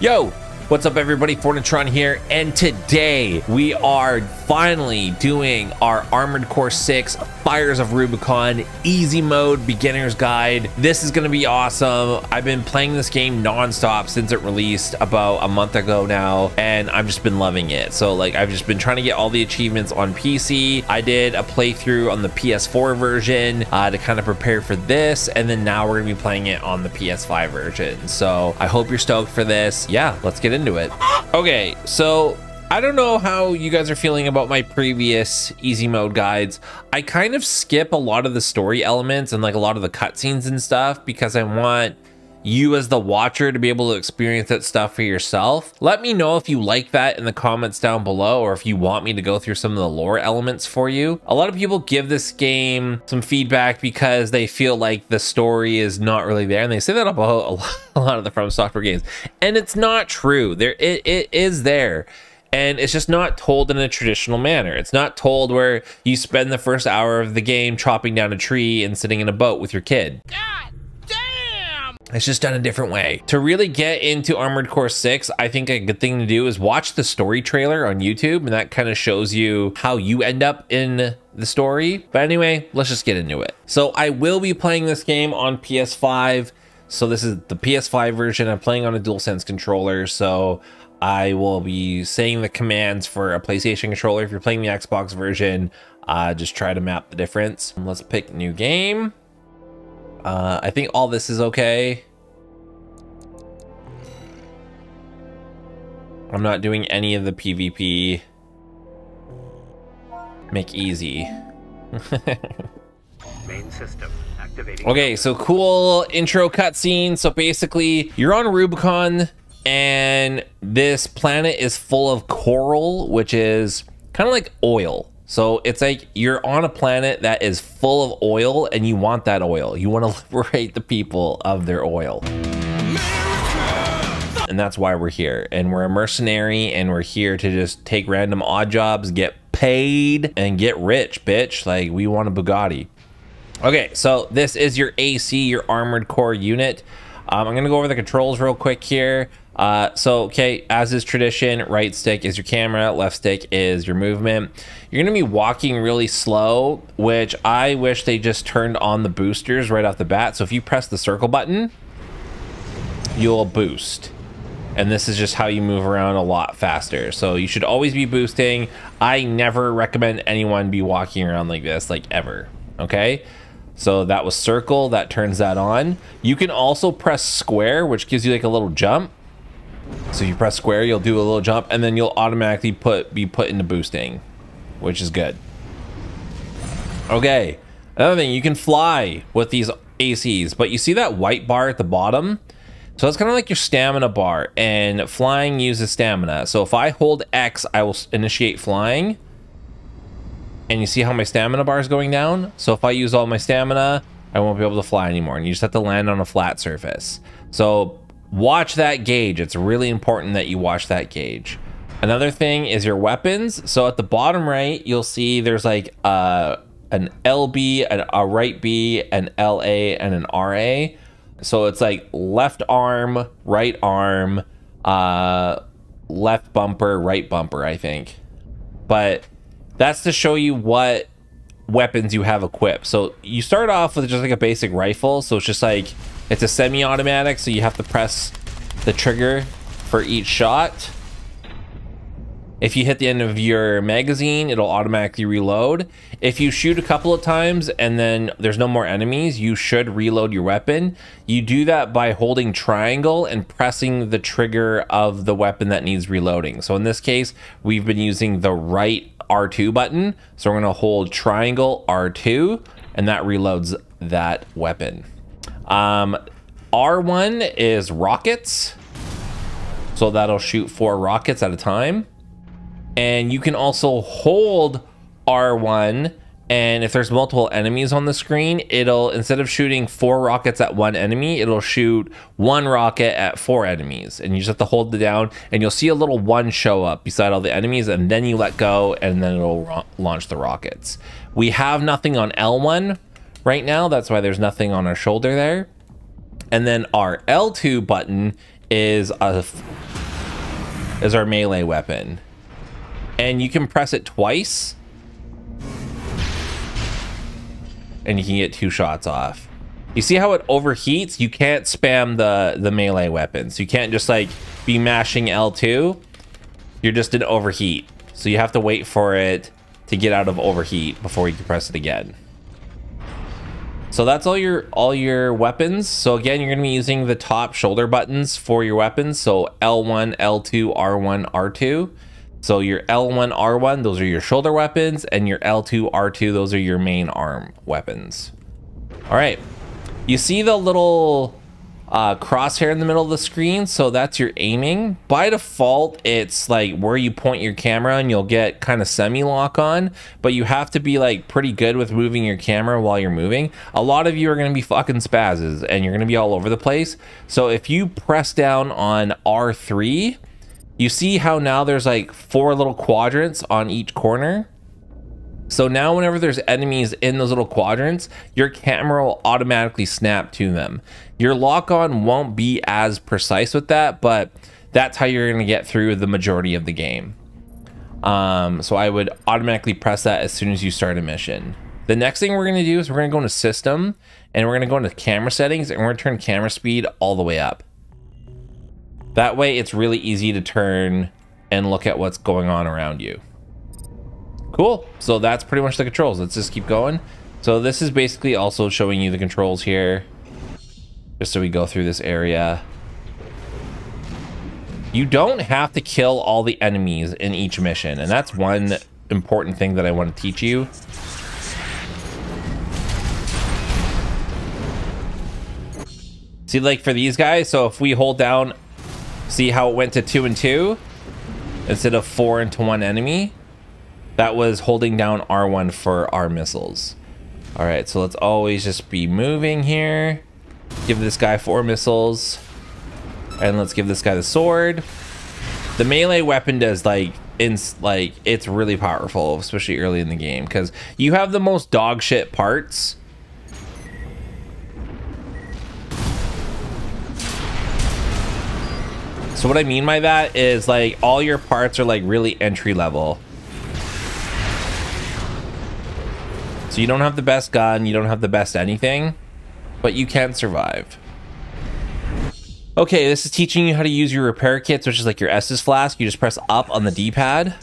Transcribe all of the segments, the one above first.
Yo, what's up everybody? FornaTRON here, and today we are finally doing our Armored Core 6 Fires of Rubicon easy mode beginner's guide. This is gonna be awesome. I've been playing this game non-stop since it released about a month ago now, and I've just been loving it. So like, I've just been trying to get all the achievements on PC. I did a playthrough on the PS4 version to kind of prepare for this, and then now we're gonna be playing it on the PS5 version. So I hope you're stoked for this. Yeah, let's get into it. Okay, so I don't know how you guys are feeling about my previous easy mode guides. I kind of skip a lot of the story elements and like a lot of the cutscenes and stuff because I want you as the watcher to be able to experience that stuff for yourself. Let me know if you like that in the comments down below, or if you want me to go through some of the lore elements for you. A lot of people give this game some feedback because they feel like the story is not really there, and they say that about a lot of the FromSoftware games, and it's not true. It is there. And it's just not told in a traditional manner. It's not told where you spend the first hour of the game chopping down a tree and sitting in a boat with your kid. God damn! It's just done a different way. To really get into Armored Core 6, I think a good thing to do is watch the story trailer on YouTube, and that kind of shows you how you end up in the story. But anyway, let's just get into it. So I will be playing this game on PS5. So this is the PS5 version. I'm playing on a DualSense controller, so I will be saying the commands for a PlayStation controller. If you're playing the Xbox version, just try to map the difference. Let's pick new game. I think all this is okay. I'm not doing any of the PvP. Make easy. Main system activating. Okay, so cool intro cutscene. So basically, you're on Rubicon, and this planet is full of coral, which is kind of like oil. So it's like you're on a planet that is full of oil, and you want that oil. You want to liberate the people of their oil. America! And that's why we're here. And we're a mercenary, and we're here to just take random odd jobs, get paid, and get rich, bitch. Like, we want a Bugatti. Okay, so this is your AC, your Armored Core unit. I'm gonna go over the controls real quick here. Okay, as is tradition, right stick is your camera, left stick is your movement. You're gonna be walking really slow, which I wish they just turned on the boosters right off the bat. So if you press the circle button, you'll boost. And this is just how you move around a lot faster. So you should always be boosting. I never recommend anyone be walking around like this, like ever, okay? So that was circle, that turns that on. You can also press square, which gives you like a little jump. So if you press square, you'll do a little jump, and then you'll automatically be put into boosting, which is good. Okay, another thing, you can fly with these ACs, but you see that white bar at the bottom? So it's kind of like your stamina bar, and flying uses stamina. So if I hold X, I will initiate flying. And you see how my stamina bar is going down? So if I use all my stamina, I won't be able to fly anymore, and you just have to land on a flat surface. So watch that gauge. It's really important that you watch that gauge. Another thing is your weapons. So at the bottom right, you'll see there's like an LB, a right B, an LA, and an RA. So it's like left arm, right arm, left bumper, right bumper, I think. But that's to show you what weapons you have equipped. So you start off with just like a basic rifle. So it's just like, it's a semi-automatic, so you have to press the trigger for each shot. If you hit the end of your magazine, it'll automatically reload. If you shoot a couple of times and then there's no more enemies, you should reload your weapon. You do that by holding triangle and pressing the trigger of the weapon that needs reloading. So in this case, we've been using the right R2 button. So we're gonna hold triangle R2, and that reloads that weapon. R1 is rockets. So that'll shoot 4 rockets at a time. And you can also hold R1, and if there's multiple enemies on the screen, it'll, instead of shooting 4 rockets at one enemy, it'll shoot 1 rocket at 4 enemies. And you just have to hold it down, and you'll see a little 1 show up beside all the enemies, and then you let go, and then it'll launch the rockets. We have nothing on L1 right now. That's why there's nothing on our shoulder there. And then our L2 button is a is our melee weapon. And you can press it twice and you can get 2 shots off. You see how it overheats? You can't spam the melee weapons. You can't just like be mashing L2. You're just in overheat. So you have to wait for it to get out of overheat before you can press it again. So that's all your weapons. So again, you're going to be using the top shoulder buttons for your weapons. So L1, L2, R1, R2. So your L1, R1, those are your shoulder weapons, and your L2, R2, those are your main arm weapons. All right. You see the little crosshair in the middle of the screen? So that's your aiming. By default, it's like where you point your camera and you'll get kind of semi-lock on, but you have to be like pretty good with moving your camera while you're moving. A lot of you are going to be fucking spazzes and you're going to be all over the place. So if you press down on R3, you see how now there's like 4 little quadrants on each corner. So now whenever there's enemies in those little quadrants, your camera will automatically snap to them. Your lock-on won't be as precise with that, but that's how you're going to get through the majority of the game. So I would automatically press that as soon as you start a mission. The next thing we're going to do is we're going to go into System, and we're going to go into Camera Settings, and we're going to turn camera speed all the way up. That way it's really easy to turn and look at what's going on around you. Cool. So that's pretty much the controls. Let's just keep going. So this is basically also showing you the controls here, just so we go through this area. You don't have to kill all the enemies in each mission, and that's one important thing that I want to teach you. See, like for these guys, so if we hold down, see how it went to 2 and 2 instead of 4 into 1 enemy? That was holding down R1 for our missiles. All right, so let's always just be moving here. Give this guy 4 missiles. And let's give this guy the sword. The melee weapon does it's really powerful, especially early in the game, because you have the most dog shit parts. So what I mean by that is like all your parts are like really entry level. So you don't have the best gun, you don't have the best anything, but you can survive. Okay, this is teaching you how to use your repair kits, which is like your Estus flask. You just press up on the D-pad.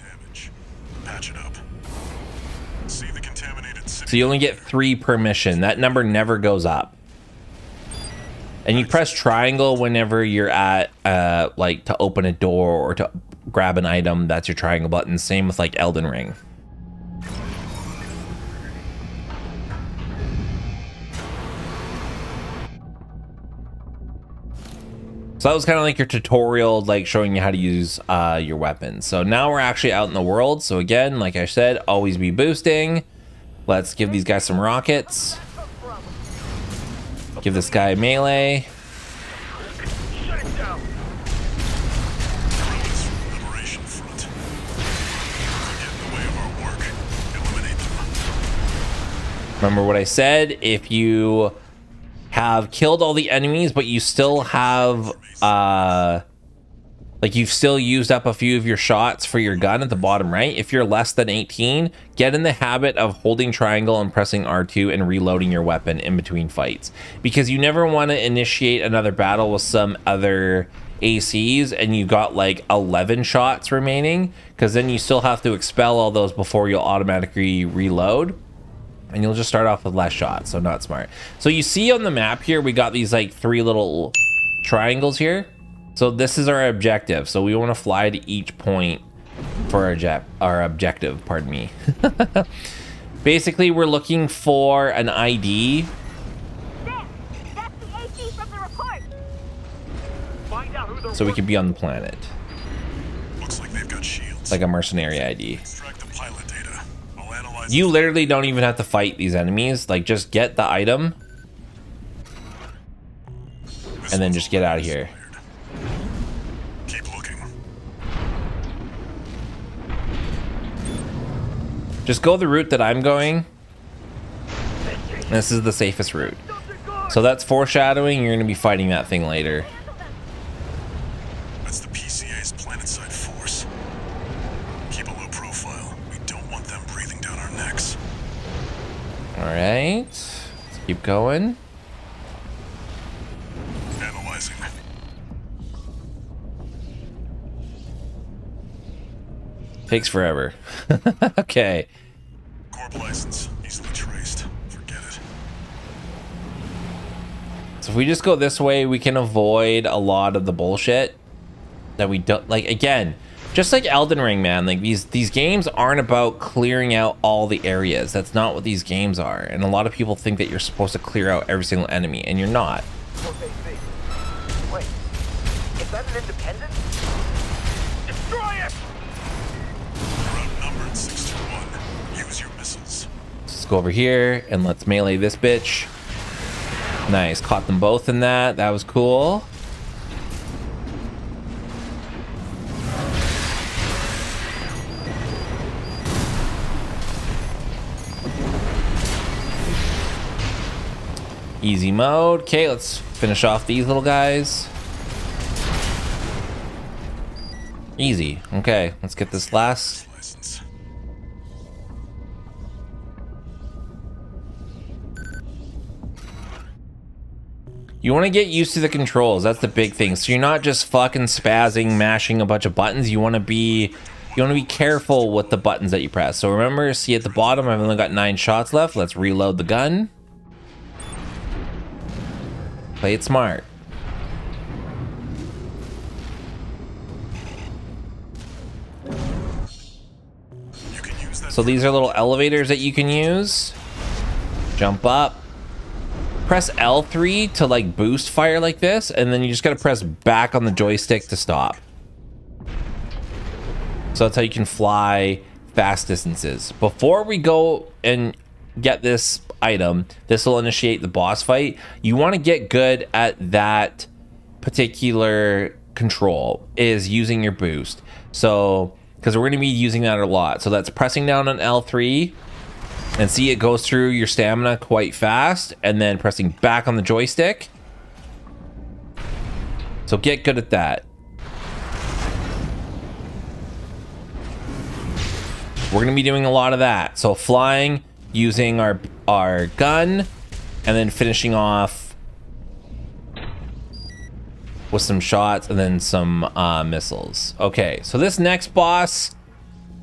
So you only get 3 per mission. That number never goes up. And you press triangle whenever you're at like to open a door or to grab an item. That's your triangle button. Same with like Elden Ring. So that was kind of like your tutorial, like showing you how to use your weapons. So now we're actually out in the world. So again, like I said, always be boosting. Let's give these guys some rockets. Give this guy melee. Remember what I said, if you have killed all the enemies, but you still have, like you've still used up a few of your shots for your gun at the bottom right, if you're less than 18, get in the habit of holding triangle and pressing R2 and reloading your weapon in between fights. Because you never want to initiate another battle with some other ACs and you've got like 11 shots remaining, because then you still have to expel all those before you'll automatically reload. And you'll just start off with less shots, so not smart. So you see on the map here, we got these like 3 little triangles here. So this is our objective. So we want to fly to each point for our objective, pardon me. Basically, we're looking for an ID. There, that's the AC from the report. Find out who So we can be on the planet. Looks like they've got shields. Like a mercenary ID. Extract the pilot data. I'll analyze You literally don't even have to fight these enemies. Like, just get the item and then just get out of here. Keep looking. Just go the route that I'm going. This is the safest route. So that's foreshadowing. You're going to be fighting that thing later. That's the PCA highest planet-side force. Keep a low profile. We don't want them breathing down our necks. All right, let's keep going. Analyzing. Takes forever. Okay. Corp license. Easily traced. Forget it. So if we just go this way, we can avoid a lot of the bullshit that we don't like. Again, just like Elden Ring, man, like these games aren't about clearing out all the areas. That's not what these games are. And a lot of people think that you're supposed to clear out every single enemy, and you're not. Wait, is that an independent? Destroy it! You're outnumbered 6-1. Use your missiles. Let's go over here and let's melee this bitch. Nice, caught them both in that. That was cool. Easy mode. Okay, let's finish off these little guys. Easy. Okay, let's get this last. License. You want to get used to the controls. That's the big thing. So you're not just fucking spazzing, mashing a bunch of buttons. You want to be careful with the buttons that you press. So remember, see at the bottom, I've only got 9 shots left. Let's reload the gun. Play it smart. You can use that. So these are little elevators that you can use. Jump up. Press L3 to like boost fire like this, and then you just gotta press back on the joystick to stop. So that's how you can fly fast distances. Before we go and get this item, this will initiate the boss fight. You want to get good at that particular control, is using your boost. So because we're going to be using that a lot. So that's pressing down on L3 and see it goes through your stamina quite fast, and then pressing back on the joystick. So get good at that. We're going to be doing a lot of that. So flying, using our gun, and then finishing off with some shots and then some missiles. Okay, so this next boss,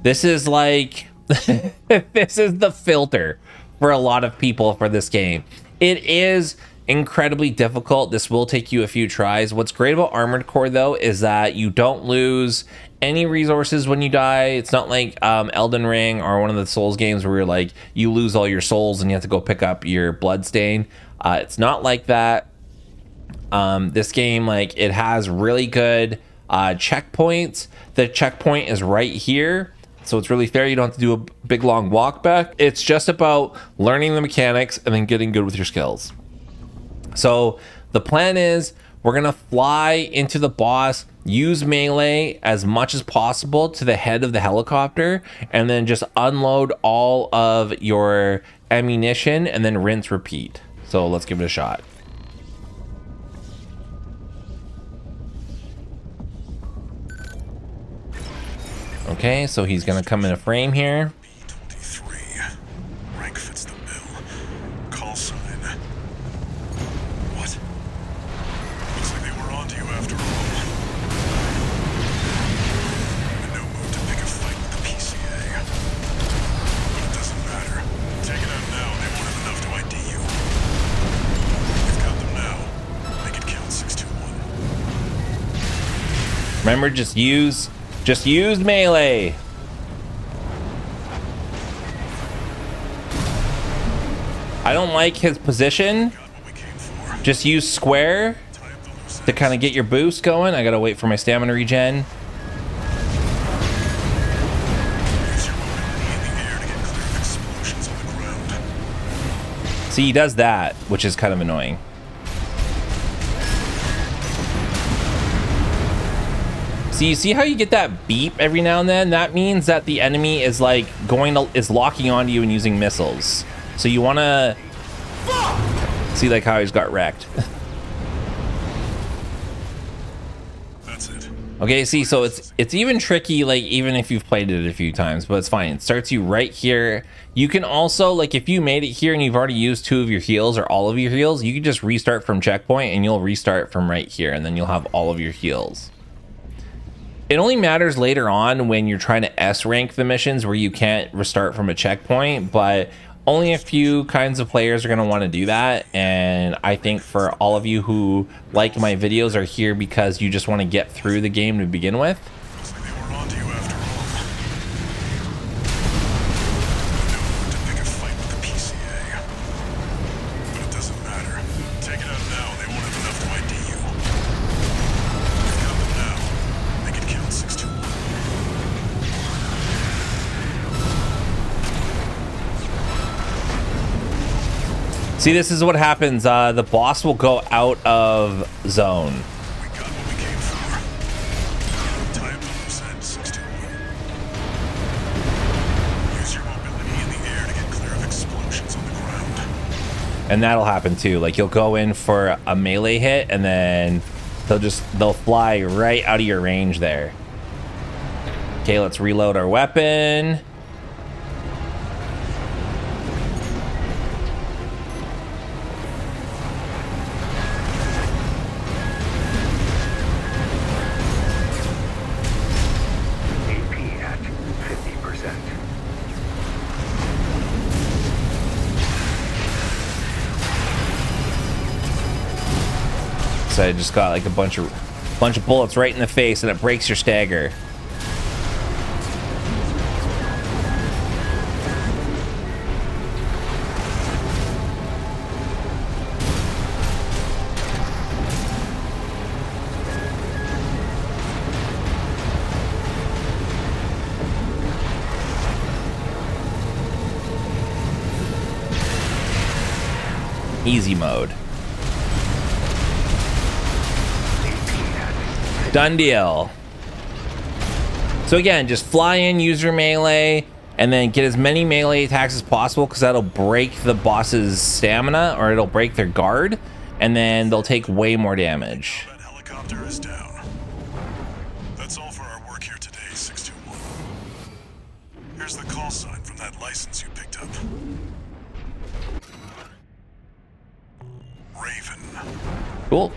this is like this is the filter for a lot of people for this game. It is incredibly difficult. This will take you a few tries. What's great about Armored Core though is that you don't lose any resources when you die. It's not like Elden Ring or one of the Souls games where you're like you lose all your souls and you have to go pick up your bloodstain. It's not like that. This game, like, it has really good checkpoints. The checkpoint is right here, so it's really fair. You don't have to do a big long walk back. It's just about learning the mechanics and then getting good with your skills. So the plan is we're gonna fly into the boss, use melee as much as possible to the head of the helicopter, and then just unload all of your ammunition and then rinse repeat. So let's give it a shot. Okay, so he's gonna come in a frame here. B-23. Rank fits the bill. Call sign. What? Looks like they were onto you after all. I'm in no mood to pick a fight with the PCA. But it doesn't matter. Take it out now, they won't have enough to ID you. We've got them now. Make it count 621. Remember, just use melee. I don't like his position. Got what we came for. Just use square Tie up the loose to kind of get your boost going. I gotta wait for my stamina regen. ends. Use your mobility in the air to get clear of explosions on the ground. See, he does that, which is kind of annoying. So you see how you get that beep every now and then? That means that the enemy is like is locking onto you and using missiles. So you want to see like how he's got wrecked. That's it. Okay, see, so it's even tricky, like, even if you've played it a few times, but it's fine. It starts you right here. You can also, like, if you made it here and you've already used 2 of your heals or all of your heals, you can just restart from checkpoint and you'll restart from right here, and then you'll have all of your heals. It only matters later on when you're trying to S rank the missions where you can't restart from a checkpoint, but only a few kinds of players are going to want to do that. And I think for all of you who like my videos are here because you just want to get through the game to begin with. Looks like they were onto you after all. No to pick a fight with the PCA. But it doesn't matter. Take it out now, they won't have enough to ID you. Count them now. Make it count 6 to 1. See, this is what happens. The boss will go out of zone. We got what we came for. Tie up the loose end, 6 to 1. Use your mobility in the air to get clear of explosions on the ground. And that'll happen too. Like, you'll go in for a melee hit and then they'll fly right out of your range there. Okay, let's reload our weapon. So I just got like a bunch of bullets right in the face, and it breaks your stagger. Easy mode. Done deal. So again, just fly in, use your melee, and then get as many melee attacks as possible, because that'll break the boss's stamina, or it'll break their guard, and then they'll take way more damage. That helicopter is down. That's all for our work here today, 621. Here's the call sign from that license you picked up. Raven. Cool.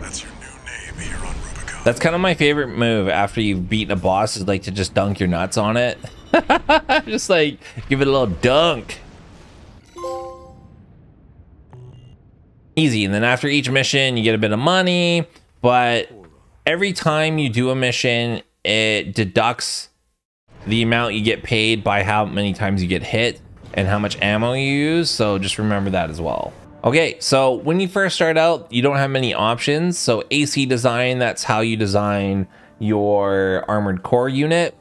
That's your new name here on Rubicon. That's kind of my favorite move after you've beaten a boss, is like to just dunk your nuts on it. Just like give it a little dunk. Easy. And then after each mission you get a bit of money, but every time you do a mission it deducts the amount you get paid by how many times you get hit and how much ammo you use, so just remember that as well. Okay, so when you first start out, you don't have many options. So AC design, that's how you design your armored core unit.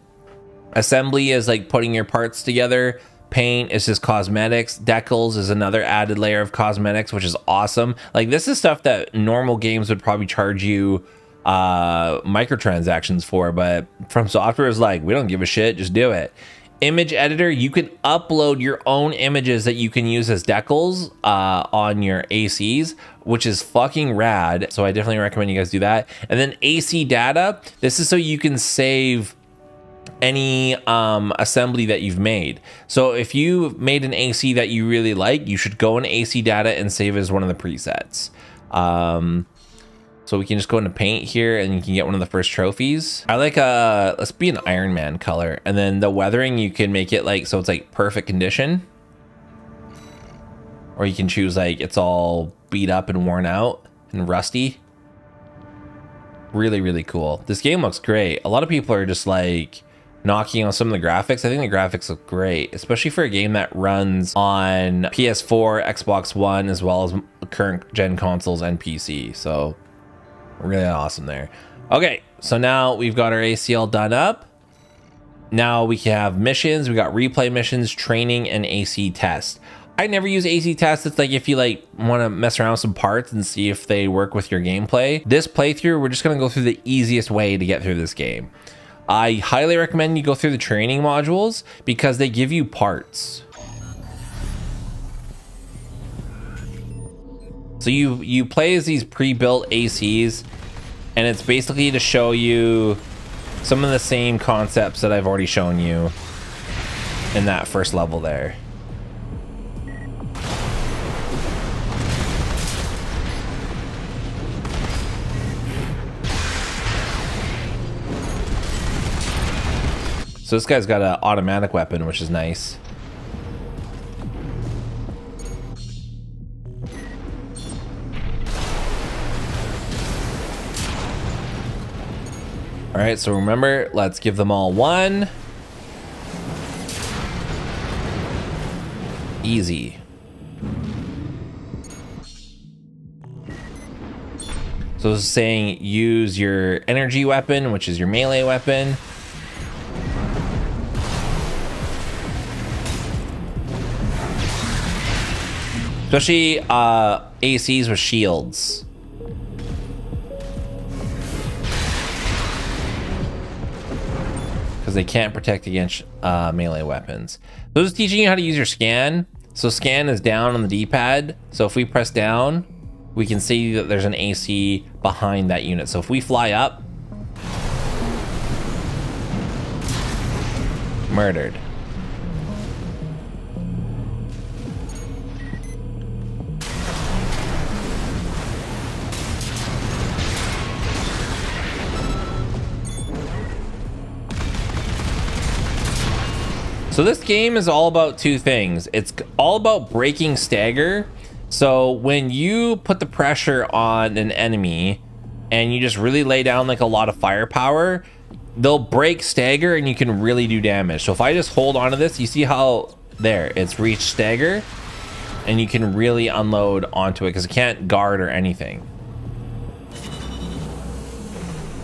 Assembly is like putting your parts together. Paint is just cosmetics. Decals is another added layer of cosmetics, which is awesome. Like, this is stuff that normal games would probably charge you microtransactions for, but FromSoftware is like, we don't give a shit, just do it. Image editor, you can upload your own images that you can use as decals on your ACs, which is fucking rad. So I definitely recommend you guys do that. And then AC data, this is so you can save any assembly that you've made. So if you've made an AC that you really like, you should go in AC data and save it as one of the presets. So we can just go into paint here and you can get one of the first trophies. I like let's be an Iron Man color. And then the weathering, you can make it like, so it's like perfect condition. Or you can choose like, it's all beat up and worn out and rusty. Really, really cool. This game looks great. A lot of people are just like knocking on some of the graphics. I think the graphics look great, especially for a game that runs on PS4, Xbox One, as well as current gen consoles and PC. So really awesome there. Okay, so now we've got our ACL done up. Now we can have missions. We got replay missions, training, and AC test. I never use AC test. It's like if you like want to mess around with some parts and see if they work with your gameplay. This playthrough, we're just going to go through the easiest way to get through this game. I highly recommend you go through the training modules because they give you parts. So you play as these pre-built ACs, And it's basically to show you some of the same concepts that I've already shown you in that first level there. So this guy's got an automatic weapon, which is nice. All right, so remember, let's give them all one. Easy. So this is saying use your energy weapon, which is your melee weapon. Especially ACs with shields. Because they can't protect against melee weapons. So this is teaching you how to use your scan. So scan is down on the D-pad. So if we press down, we can see that there's an AC behind that unit. So if we fly up, murdered. So this game is all about two things. It's all about breaking stagger. So when you put the pressure on an enemy and you just really lay down like a lot of firepower, they'll break stagger and you can really do damage. So if I just hold on to this, you see how there, it's reached stagger and you can really unload onto it because it can't guard or anything.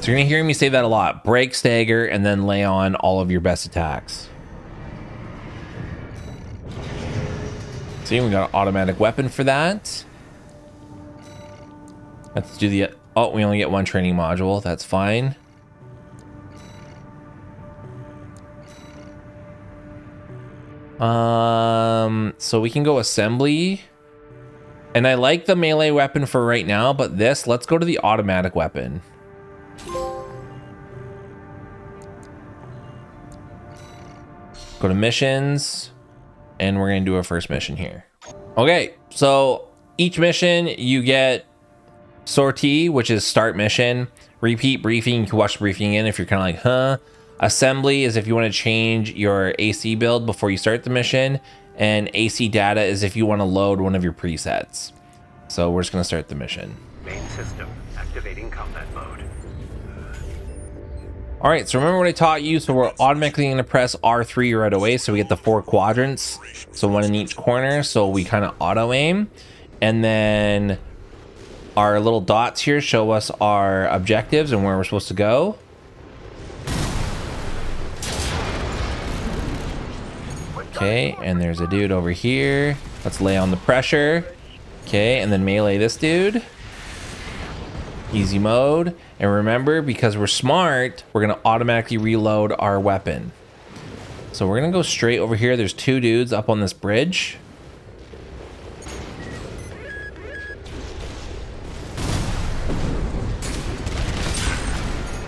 So you're gonna hear me say that a lot. Break stagger and then lay on all of your best attacks. See, we got an automatic weapon for that. Let's do the... Oh, we only get one training module. That's fine. So we can go assembly. And I like the melee weapon for right now, but this, let's go to the automatic weapon. Go to missions. And we're going to do our first mission here. Okay, so each mission you get sortie, which is start mission. Repeat briefing, you can watch the briefing in if you're kind of like, huh? Assembly is if you want to change your AC build before you start the mission. And AC data is if you want to load one of your presets. So we're just going to start the mission. Main system activating combat mode. All right, so remember what I taught you. So we're automatically going to press R3 right away. So we get the 4 quadrants. So one in each corner. So we kind of auto aim. And then our little dots here show us our objectives and where we're supposed to go. Okay, and there's a dude over here. Let's lay on the pressure. Okay, and then melee this dude. Easy mode. And remember, because we're smart, we're going to automatically reload our weapon. So we're going to go straight over here. There's 2 dudes up on this bridge.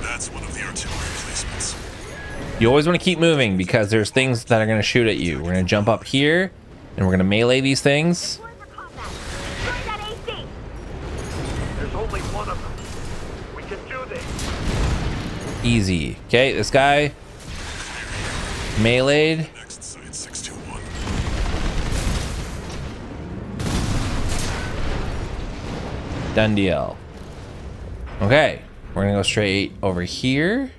That's one of the artillery placements. You always want to keep moving because there's things that are going to shoot at you. We're going to jump up here and we're going to melee these things. There's only one of them. We can do this. Easy. Okay, this guy meleeed. Next site 621. Done deal. Okay, we're gonna go straight over here.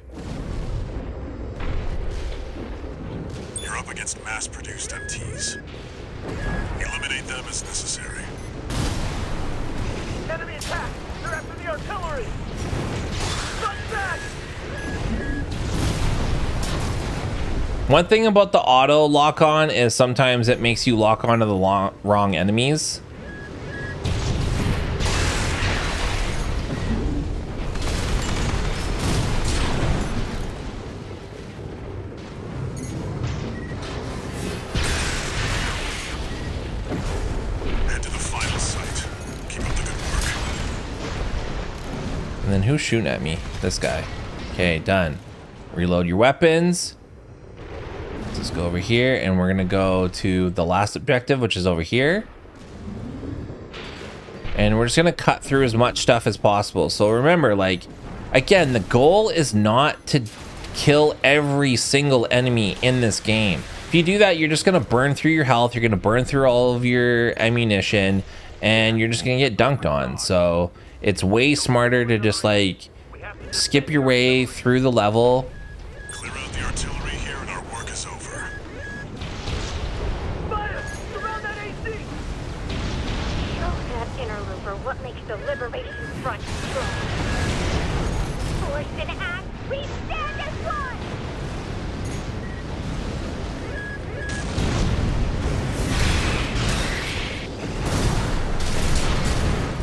You're up against mass-produced MTs. Eliminate them as necessary. Enemy attack! They're after the artillery! Strike back! One thing about the auto lock on is sometimes it makes you lock onto the wrong enemies. who's shooting at me? This guy. Okay, done. Reload your weapons. Let's just go over here, and we're gonna go to the last objective, which is over here. And we're just gonna cut through as much stuff as possible. So remember, like, again, the goal is not to kill every single enemy in this game. If you do that, you're just gonna burn through your health, you're gonna burn through all of your ammunition, and you're just gonna get dunked on. So it's way smarter to just like skip your way through the level. Clear out the artillery here and our work is over. Fire! Surround that AC! Show that interloper what makes the Liberation Front strong. Force and act, we stand as one!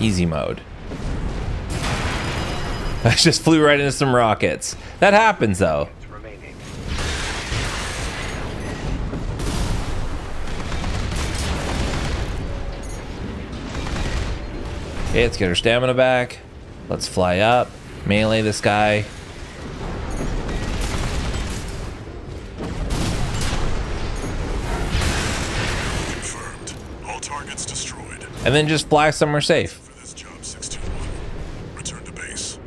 Easy mode. I just flew right into some rockets. That happens though. Okay, let's get our stamina back. Let's fly up, melee this guy. Confirmed. All targets destroyed. And then just fly somewhere safe. For this job, 621. Return to base.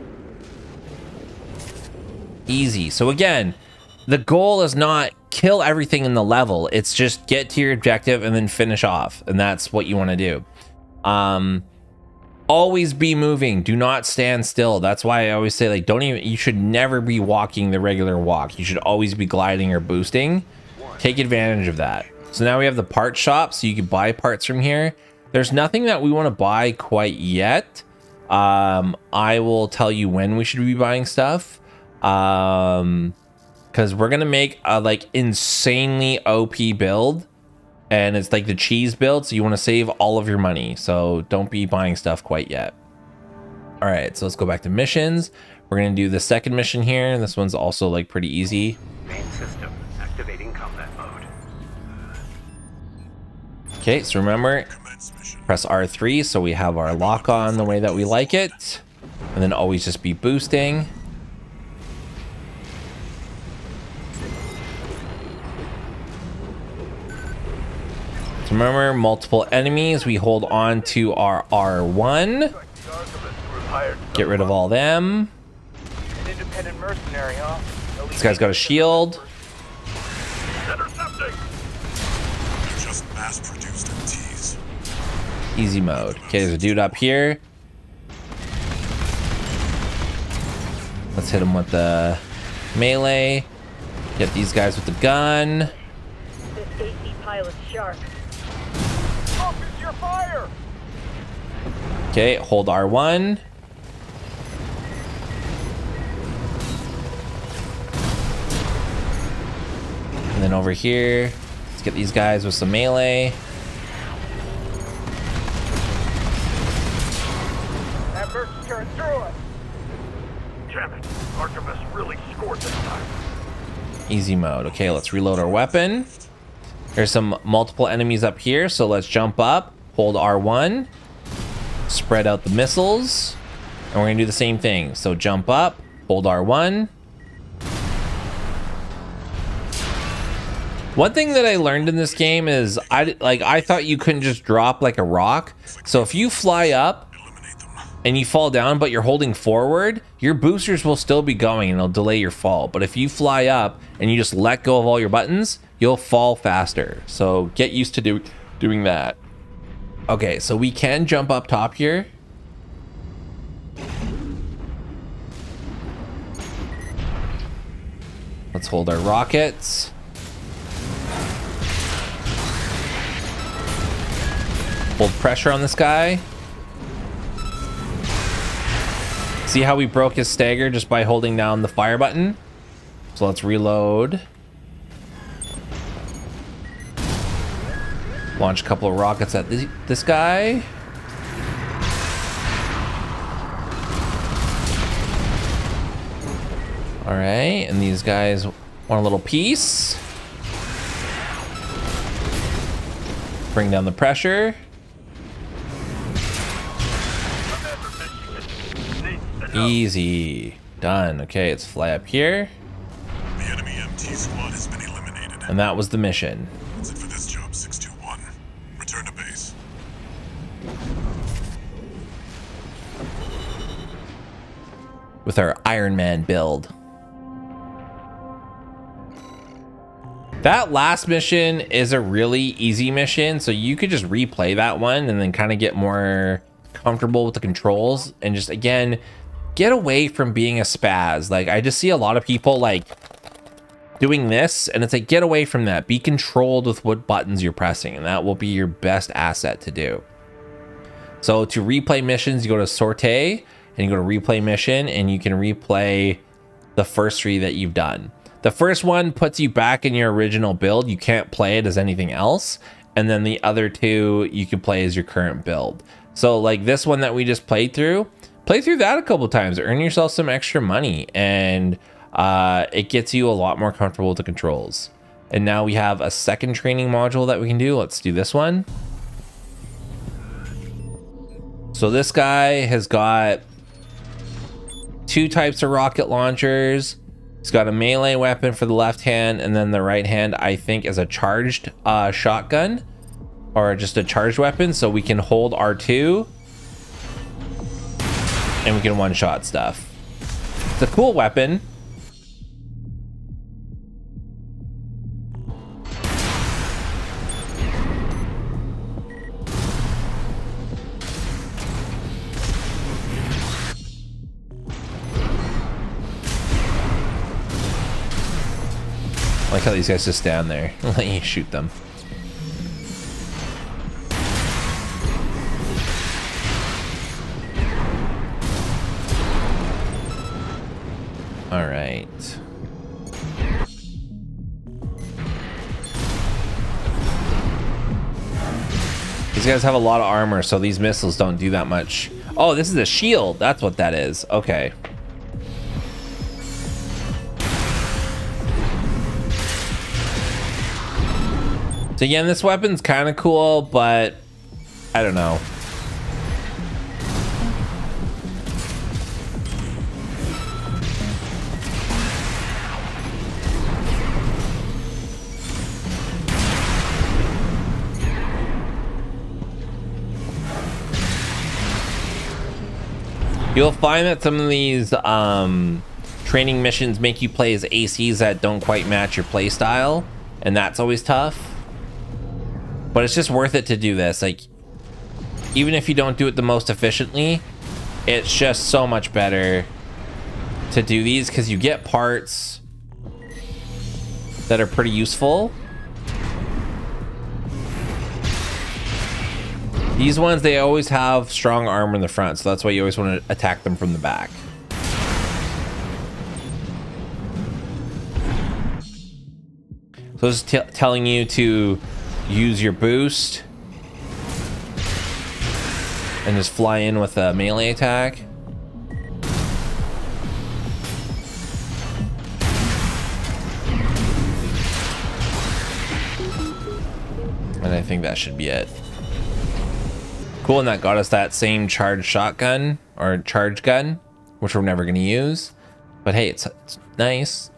Easy. So again, the goal is not kill everything in the level. It's just get to your objective and then finish off. And that's what you want to do. Always be moving. Do not stand still. That's why I always say, like, you should never be walking the regular walk. You should always be gliding or boosting. Take advantage of that. So now we have the part shop, so you can buy parts from here. There's nothing that we want to buy quite yet. I will tell you when we should be buying stuff. Because we're gonna make a like insanely OP build, and it's like the cheese build, so you want to save all of your money, so don't be buying stuff quite yet. All right, so let's go back to missions. We're gonna do the second mission here. This one's also like pretty easy. Main system activating combat mode. Okay, so remember, Commence mission. press R3 so we have our lock on the way that we like it, and then always just be boosting. So remember, multiple enemies, we hold on to our R1. Get rid of all them. An independent mercenary, huh? This guy's got a shield. Intercepting! They're just mass-produced MTs. Easy mode. Okay, there's a dude up here. Let's hit him with the melee. Get these guys with the gun. This AC pilot's sharp. Focus your fire! Okay, hold R1. And then over here, let's get these guys with some melee. That burst is tearing through us! Damn it! Artemis really scored this time. Easy mode. Okay, let's reload our weapon. There's some multiple enemies up here, so let's jump up, hold R1, spread out the missiles, and we're gonna do the same thing. So jump up, hold R1. One thing that I learned in this game is I thought you couldn't just drop like a rock. So if you fly up Eliminate them. and you fall down, but you're holding forward, your boosters will still be going and it'll delay your fall. But if you fly up and you just let go of all your buttons, you'll fall faster. So get used to doing that. Okay, so we can jump up top here. Let's hold our rockets. Hold pressure on this guy. See how we broke his stagger just by holding down the fire button? So let's reload. Launch a couple of rockets at this guy. All right, and these guys want a little piece. Bring down the pressure. Easy. Done. Okay, let's fly up here. The enemy MT squad has been eliminated. And that was the mission. That's it for this job, 621. Return to base. With our Iron Man build. That last mission is a really easy mission, so you could just replay that one and then kind of get more comfortable with the controls and just, again, get away from being a spaz. Like, I just see a lot of people like doing this, and it's like, get away from that. Be controlled with what buttons you're pressing, and that will be your best asset to do. So to replay missions, you go to Sortie and you go to replay mission, and you can replay the first 3 that you've done. The first one puts you back in your original build. You can't play it as anything else. And then the other 2 you can play as your current build. So like this one that we just played through, play through that a couple times, earn yourself some extra money, and it gets you a lot more comfortable with the controls. And now we have a second training module that we can do. Let's do this one. So this guy has got 2 types of rocket launchers. He's got a melee weapon for the left hand, and then the right hand, I think, is a charged shotgun or just a charged weapon. So we can hold R2 and we can one-shot stuff. It's a cool weapon. I like how these guys just stand there and let you shoot them. All right. These guys have a lot of armor, so these missiles don't do that much. Oh, this is a shield. That's what that is. Okay. So again, this weapon's kind of cool, but I don't know. You'll find that some of these training missions make you play as ACs that don't quite match your play style, and that's always tough. But it's just worth it to do this. Like, even if you don't do it the most efficiently, it's just so much better to do these because you get parts that are pretty useful. These ones, they always have strong armor in the front, so that's why you always want to attack them from the back. So it's telling you to use your boost and just fly in with a melee attack. And I think that should be it. Cool, and that got us that same charged shotgun or charge gun, which we're never going to use. But hey, it's nice.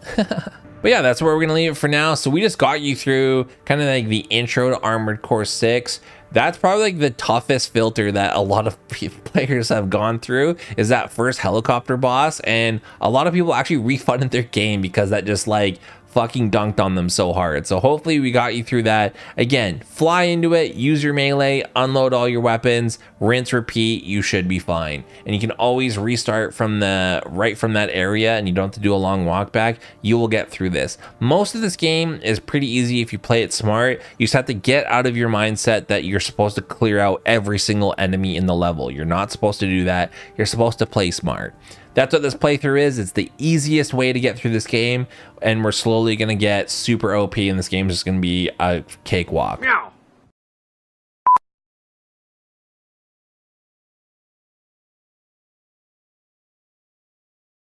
But yeah, that's where we're gonna leave it for now. So we just got you through kind of like the intro to Armored Core 6. That's probably like the toughest filter that a lot of players have gone through, is that first helicopter boss. And a lot of people actually refunded their game because that just like fucking dunked on them so hard. So hopefully we got you through that. Again, fly into it, use your melee, unload all your weapons, rinse, repeat, you should be fine. And you can always restart from right from that area, and you don't have to do a long walk back. You will get through this. Most of this game is pretty easy if you play it smart. You just have to get out of your mindset that you're supposed to clear out every single enemy in the level. You're not supposed to do that. You're supposed to play smart. That's what this playthrough is. It's the easiest way to get through this game, and we're slowly going to get super OP, and this game is just going to be a cakewalk. Meow.